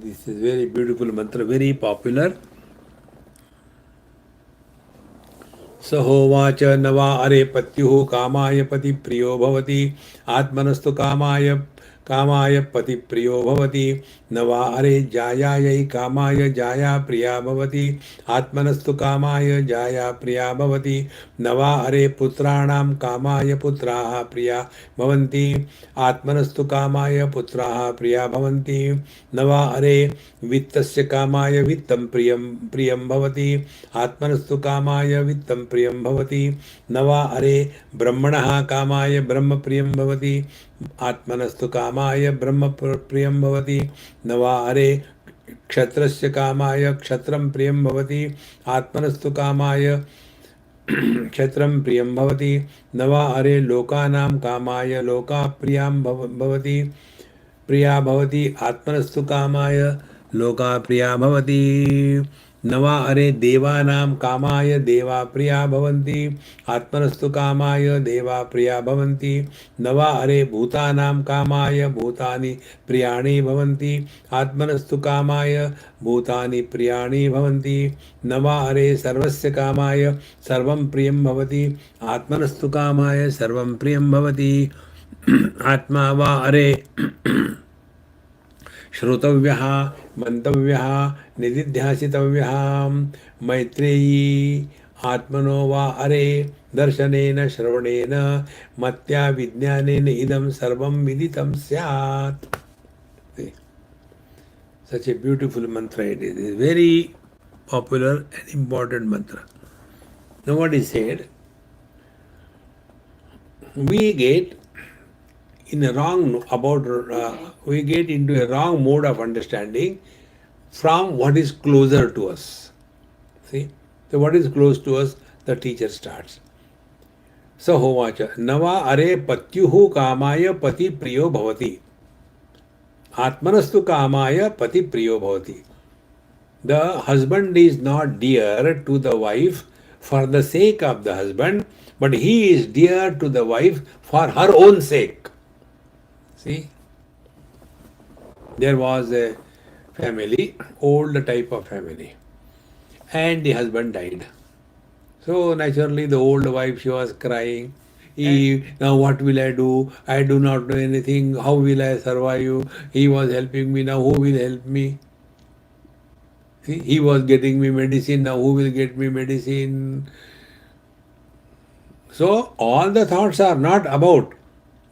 This is very beautiful mantra, very popular. सहोवाच नवा अरे पत्युः कामाय पति प्रियो भवति आत्मनस्तु कामाय पति प्रियो भवति नवा अरे जायायै कामाय जाया प्रिया भवति आत्मनस्तु कामाय जाया प्रिया भवति नवा अरे पुत्राणां कामाय पुत्राः प्रिया भवन्ति आत्मनस्तु कामाय पुत्राः प्रिया भवन्ति नवा अरे वित्तस्य कामाय वित्तं प्रियं भवति आत्मनस्तु कामाय वित्तं प्रियं भवति नवा अरे ब्रह्मणः कामाय ब्रह्म प्रियं भवति आत्मनस्तु कामाय ब्रह्म प्रियं भवति नवा अरे क्षत्रस्य कामाय क्षत्रं प्रियं भवति आत्मनस्तु कामाय क्षत्रं प्रियं भवति नवा अरे लोकानां कामाय लोका प्रियां भवति प्रिया भवति आत्मनस्तु कामाय लोका प्रिया भवति नवा अरे देवानां कामाय देवा प्रिया भवन्ति आत्मनस्तु कामाय देवा प्रिया भवन्ति नवा अरे भूतानां कामाय भूतानि प्रियाणि भवन्ति आत्मनस्तु कामाय भूतानि प्रियाणि भवन्ति नवा अरे सर्वस्य कामाय सर्वं प्रियं भवति आत्मनस्तु कामाय सर्वं प्रियं भवति आत्मा वा अरे श्रोतव्यः मंतव्यः निदिध्यासितव्यः मैत्रेयी आत्मनो वा अरे दर्शनेन श्रवणेन मत्या विज्ञानेन इदं सर्वं विदितं स्यात्. Such a beautiful mantra it is. It is very popular and important mantra. Now what is said? We get in a wrong we get into a wrong mode of understanding from what is closer to us. See, so what is close to us, the teacher starts. So hovacha nava are patyuhu kamaya pati priyo bhavati atmanastu kamaya pati priyo bhavati. The husband is not dear to the wife for the sake of the husband, but he is dear to the wife for her own sake. See, there was a family, old type of family, and the husband died. So naturally the old wife, she was crying. Now what will I do? I do not know anything. How will I survive? He was helping me, now who will help me? See, he was getting me medicine, now who will get me medicine? So all the thoughts are not about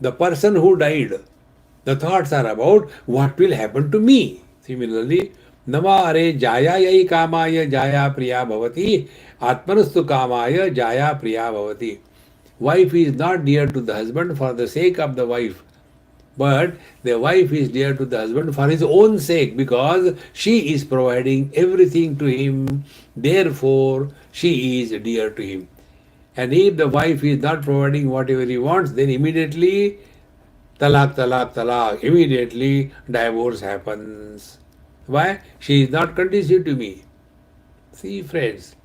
the person who died. The thoughts are about what will happen to me. Similarly, Namare Jaya Yai Kamaya Jaya Priya Bhavati Atmanastu Kamaya Jaya Priya Bhavati. Wife is not dear to the husband for the sake of the wife, but the wife is dear to the husband for his own sake, because she is providing everything to him, therefore she is dear to him. And if the wife is not providing whatever he wants, then immediately talaq, talaq, talaq, immediately divorce happens. Why? She is not conducive to me. See, friends.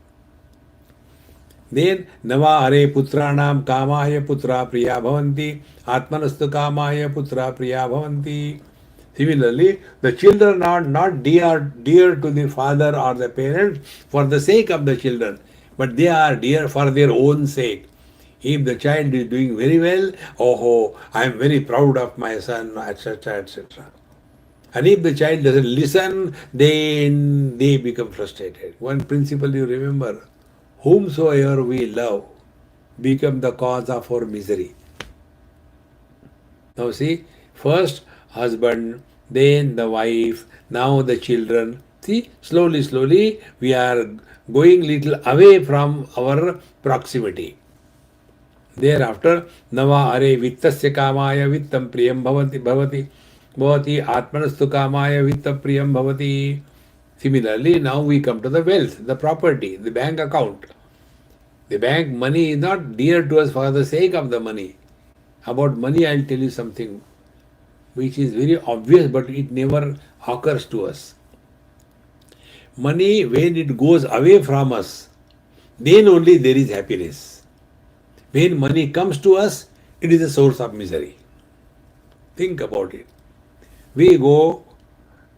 Then nava are putranam kamaya putra priya bhavanti atmanastu kamaya putra priya bhavanti. Similarly, the children are not dear to the father or the parents for the sake of the children, but they are dear for their own sake. If the child is doing very well, oh, I am very proud of my son, etc., etc. And if the child doesn't listen, then they become frustrated. One principle you remember, whomsoever we love become the cause of our misery. Now see, first husband, then the wife, now the children. See, slowly, slowly we are going little away from our proximity. Thereafter, nava are vittasya kamaya vittam priyam bhavati atmanastu kamaya vitta priyam bhavati. Similarly, now we come to the wealth, the property, the bank account. The bank money is not dear to us for the sake of the money. About money, I'll tell you something which is very obvious, but it never occurs to us. Money, when it goes away from us, then only there is happiness. When money comes to us, it is a source of misery. Think about it. We go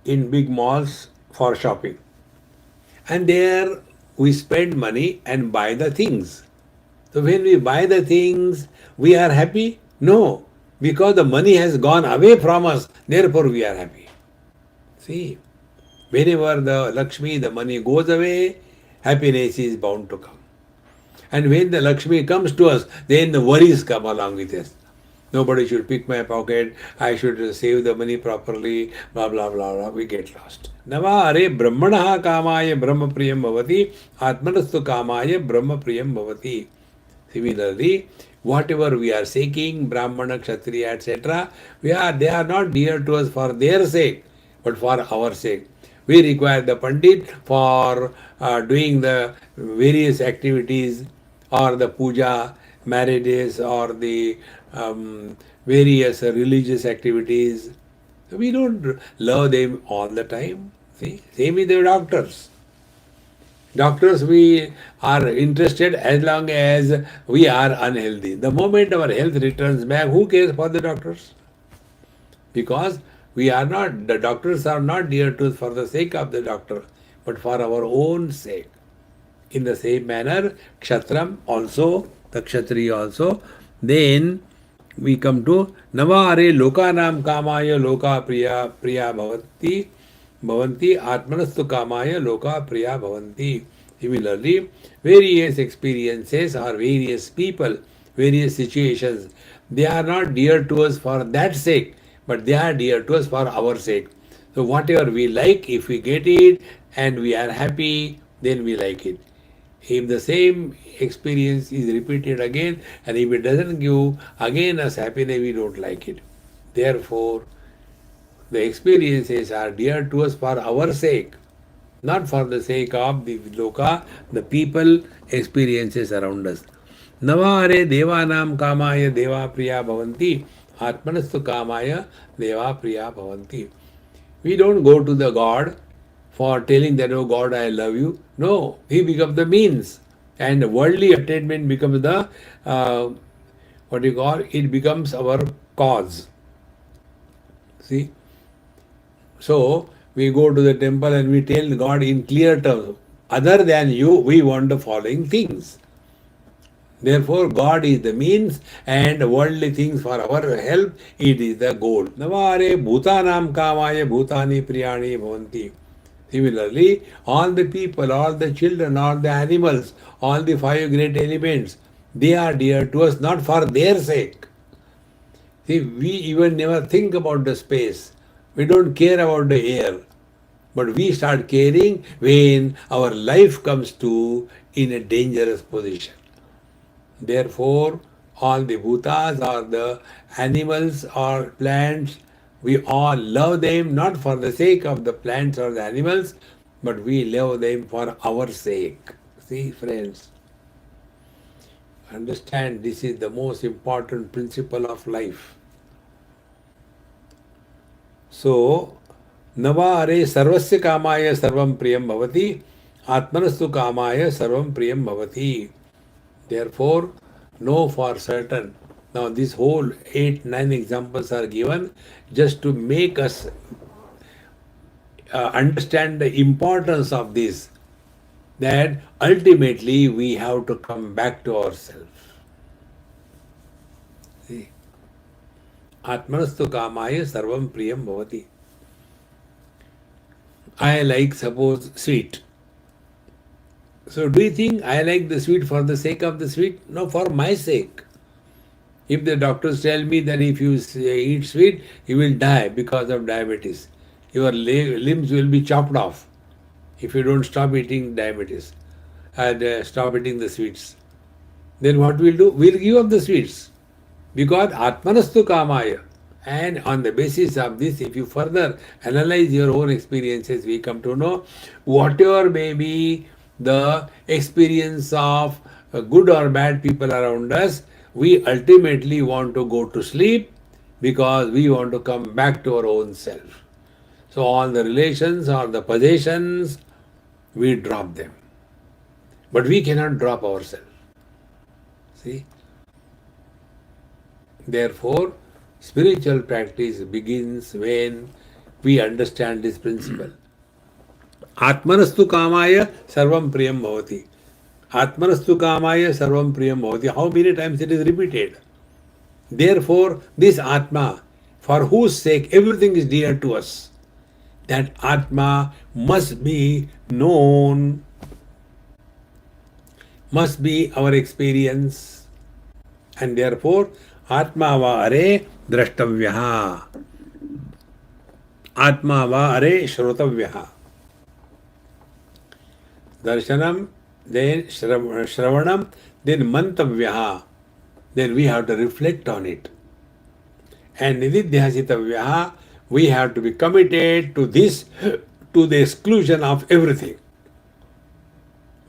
in big malls for shopping. And there we spend money and buy the things. So when we buy the things, we are happy? No, because the money has gone away from us, therefore we are happy. See, whenever the Lakshmi, the money goes away, happiness is bound to come. And when the Lakshmi comes to us, then the worries come along with us. Nobody should pick my pocket, I should save the money properly, blah blah blah blah, we get lost. Nava are brahmanaha kamaya brahma priyam bhavati, atmanastu kamaya brahma priyam bhavati. Similarly, whatever we are seeking, Brahmana, Kshatriya, etc., they are not dear to us for their sake, but for our sake. We require the Pandit for doing the various activities or the puja, marriages, or the various religious activities. We don't love them all the time. See, same with the doctors. Doctors, we are interested as long as we are unhealthy. The moment our health returns back, who cares for the doctors? Because the doctors are not dear to us for the sake of the doctor, but for our own sake. In the same manner, Kshatram also, the Kshatriya also, then we come to Navare Lokanam Kamaya Loka Priya Bhavanti Atmanastu Kamaya Loka Priya Bhavanti. Similarly, various experiences or various people, various situations, they are not dear to us for that sake, but they are dear to us for our sake. So whatever we like, if we get it and we are happy, then we like it. If the same experience is repeated again and if it doesn't give again us happiness, we don't like it. Therefore, the experiences are dear to us for our sake, not for the sake of the loka, the people, experiences around us. Navare devanam kamaya deva priya bhavanti, atmanastu kamaya deva priya bhavanti. We don't go to the God for telling that, oh God, I love you. No, he becomes the means. And worldly attainment becomes the, it becomes our cause. See? So, we go to the temple and we tell God in clear terms, other than you, we want the following things. Therefore, God is the means and worldly things for our help, it is the goal. Navare bhutanam kamaya bhutani priyani bhavanti. Similarly, all the people, all the children, all the animals, all the five great elements, they are dear to us not for their sake. See, we even never think about the space. We don't care about the air. But we start caring when our life comes to in a dangerous position. Therefore, all the bhutas or the animals or plants, we all love them not for the sake of the plants or the animals, but we love them for our sake. See, friends, understand this is the most important principle of life. So, Navare sarvasya kamaya sarvam priyam bhavati, atmanastu kamaya sarvam priyam bhavati. Therefore, know for certain. Now, this whole 8-9 examples are given just to make us understand the importance of this. That ultimately we have to come back to ourselves. See, Atmanastu kamaya sarvam priyam bhavati. I like, suppose, sweet. So do you think I like the sweet for the sake of the sweet? No, for my sake. If the doctors tell me that if you eat sweet, you will die because of diabetes. Your limbs will be chopped off if you don't stop eating diabetes and stop eating the sweets. Then what we'll do? We'll give up the sweets. Because Atmanastu Kamaya. And on the basis of this, if you further analyze your own experiences, we come to know whatever may be the experience of good or bad people around us, we ultimately want to go to sleep because we want to come back to our own self. So all the relations or the possessions, we drop them. But we cannot drop ourselves. See? Therefore, spiritual practice begins when we understand this principle. Atmanastu kamaya sarvam priyam bhavati. Atmanastu kamaya sarvam priyam bhavati. How many times it is repeated? Therefore, this Atma, for whose sake everything is dear to us, that Atma must be known, must be our experience, and therefore Atma va are drashtavyaha, Atma va are shrotavyaha. Darshanam, then Shravanam, then Mantavyaha. Then we have to reflect on it. And Nididhyasitavyaha, we have to be committed to this, to the exclusion of everything.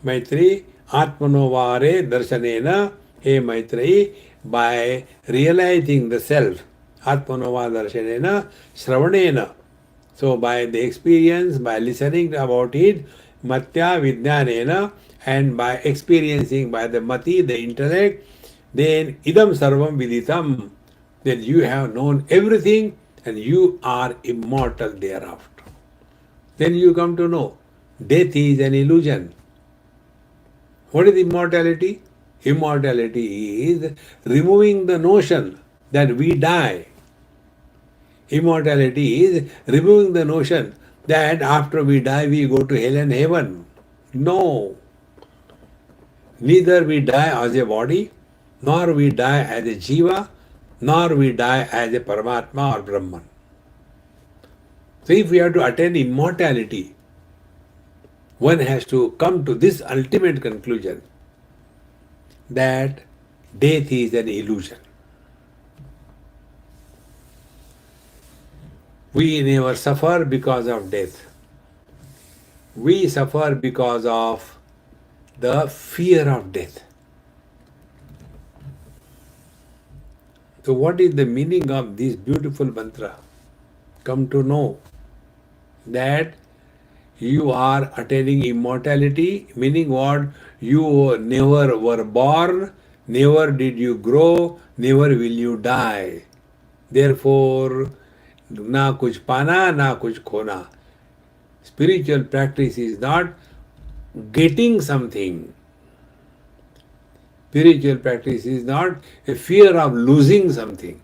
Maitri, Atmanovare Darshanena, hey Maitri, by realizing the self, Atmanova Darshanena, Shravanena. So by the experience, by listening about it, Matya Vijnanena, and by experiencing by the Mati, the intellect, then idam sarvam viditam, then you have known everything and you are immortal thereafter. Then you come to know death is an illusion. What is immortality? Immortality is removing the notion that we die. Immortality is removing the notion that after we die we go to hell and heaven. No. Neither we die as a body, nor we die as a jiva, nor we die as a Paramatma or Brahman. So if we have to attain immortality, one has to come to this ultimate conclusion that death is an illusion. We never suffer because of death. We suffer because of the fear of death. So what is the meaning of this beautiful mantra? Come to know that you are attaining immortality, meaning what? You never were born, never did you grow, never will you die. Therefore, na kuch pana, na kuch khona. Spiritual practice is not getting something. Spiritual practice is not a fear of losing something.